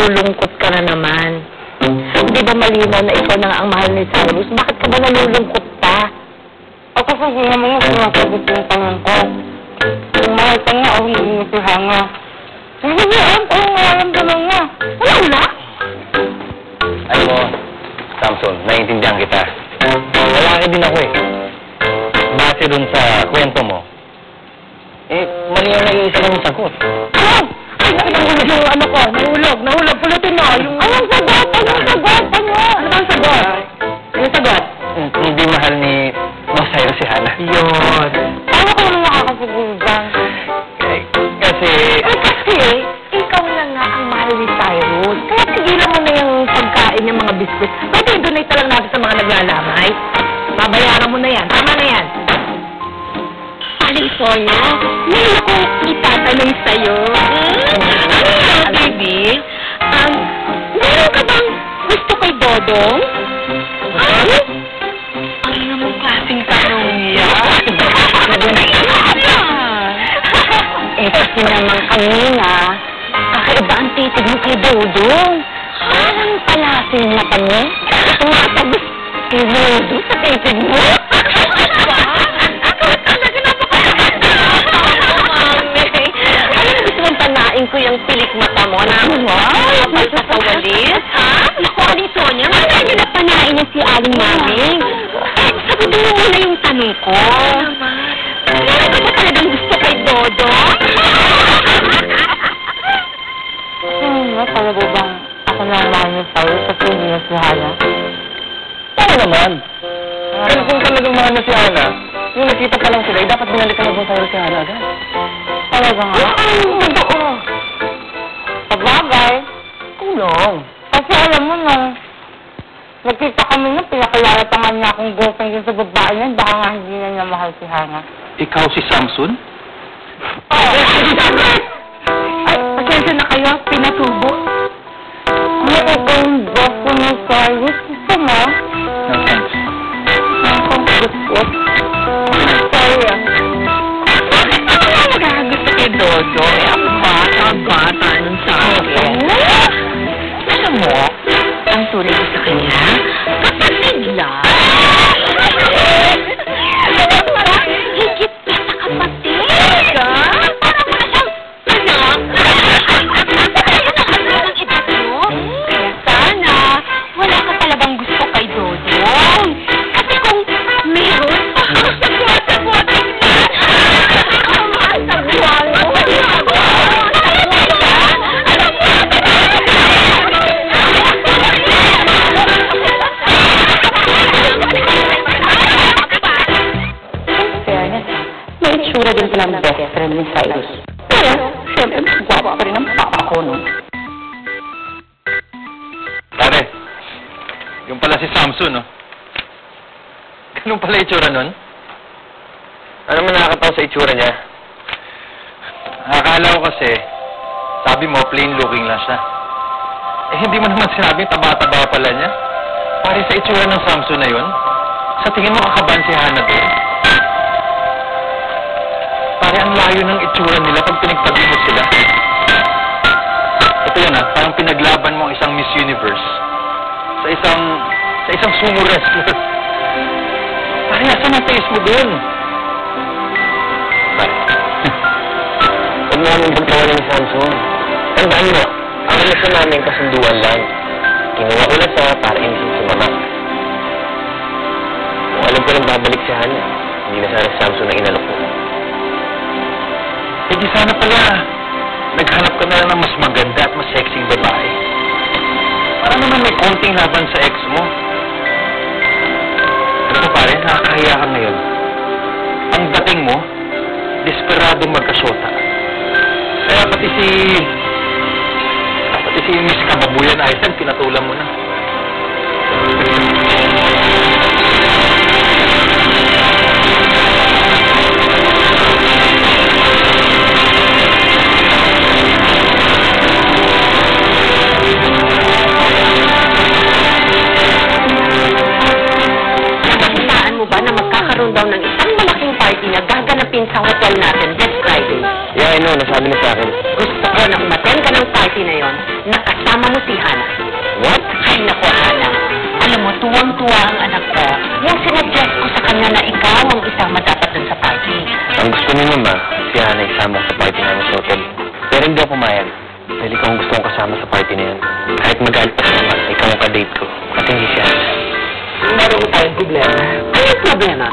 nalulungkot ka na naman. Di ba malinaw na ikaw na nga ang mahal ni Cyrus? Bakit ka ba nalulungkot pa? Ako kasi naman yung sinasagot yung tanong ko. Kung mahal ka nga o hindi mo si Hana. Hindi niya alam kung nararamdaman niya. Wala? Alam mo, Samson, naiintindihan kita. Lalaki din ako eh. Base dun sa kwento mo, mali ang naiisa ng sagot. Nahulog yung ano ko. Nahulog. Pulutin mo. Anong sagot? Anong sagot? Anong sagot? Hindi mahal ni Cyrus si Hana. Yun. Paano ko naman nakakasiguro dyan? Kasi ikaw na nga ang mahal ni Cyrus. Kaya tigilan mo na yung pagkain ng mga biskuit. Pwede donate lang natin sa mga naglalamay. Babayaran mo na yan. Tama na yan. Aling Sonia, may akong itatanong sa'yo. Baby? Meron ka bang gusto kay Dodong? Ano namang klaseng tanong yan? Kasi naman kanina, kakaiba ang titig mo kay Dodong. Parang palasin na kami. Tumatagos si Dodong sa titig mo. Ko yung pilik mata mo na kapal sa kawalis. Naku, Aling Sonia, wala niyo na panain niya si Aling Maming. Sagutin mo muna yung tanong ko. Meron ka ba talagang gusto kay Dodo? Talaga bang ako na ang mahal ni Cyrus at hindi na si Hana? Oo naman. Pero kung talagang mahal na si Hana, yung nakita pa lang sila, dapat binalikan na Cyrus si Hana agad. Talaga nga? Oo. Sabagay. Kulong. Kasi alam mo na, nagkita kami na, pinakilala pa nga niya akong girlfriend yun sa babae niya, baka nga hindi na niya mahal si Hana. Ikaw si Samson? Ay, pasensya na kayo, pinatubo. Ano ikaw yung boss ko ng Cyrus? Gusto mo? No thanks. Ang gusto. Sorry ah. Gusto kay Dodo. Ang bata ng sa akin. Alam mo, ang tunay ko sa kanya, kapatid lang. Higit pa sa kapatid. Parang wala siyang anak. Ayun ang edad mo. Kaya sana, wala ka talagang gusto kay Dodong. Kasi kung meron, sagwa-sagwa din yan. Sagwa mo. May itsura din pala ng best friend ni Cyrus. Pero, syempre, mas guwapa pa rin ang papa ko, no? Pare, yung pala si Samson, no? Ganun pala itsura nun? Ano man nakakatawa sa itsura niya? Akala ko kasi, sabi mo, plain looking lang siya. Eh, hindi mo naman sinabi, taba-taba pala niya. Pare, sa itsura ng Samson na yun, sa tingin mo kakaban si Hana doon? Pare, ang layo ng itsura nila pag pinagtabi mo sila. Ito yan, parang pinaglaban mo ang isang Miss Universe sa isang sumo wrestler. Pare, nasan ang taste mo doon? Pare, huwag mo namin pagkawalan ni Samson. Tandaan mo, ang relasyon namin kasunduan lang. Kinuha ko lang siya para inisin si Mama. Kung alam ko lang babalik si Hana, hindi na sana si Samson na inalok ko. Eh di sana pala, naghanap ka na lang ng mas maganda at mas sexing babae. Para naman may konting laban sa ex mo. Ano ba pare, nakakahiya ka ngayon. Ang dating mo, desperadong magkasyota. Kaya pati si Miss Kababuyan Island, pinatulan mo na. Nakitaan mo ba na magkakaroon daw ng isang malaking party na gaganapin sa hotel natin this Friday? Yeah, I know. Nasabi na sa akin. Gusto ko na umaten ka ng party na yon, nakasama mo ikaw ang isama dapat dun sa party. Ang gusto ni Mama, si Hana isama ko sa party namin sa hotel. Pero hindi ako pumayag. Dahil ikaw ang gusto kong kasama sa party na yun. Kahit magalit pa naman, ikaw ang ka-date ko. At hindi siya. Meron ko tayong problema. Anong problema?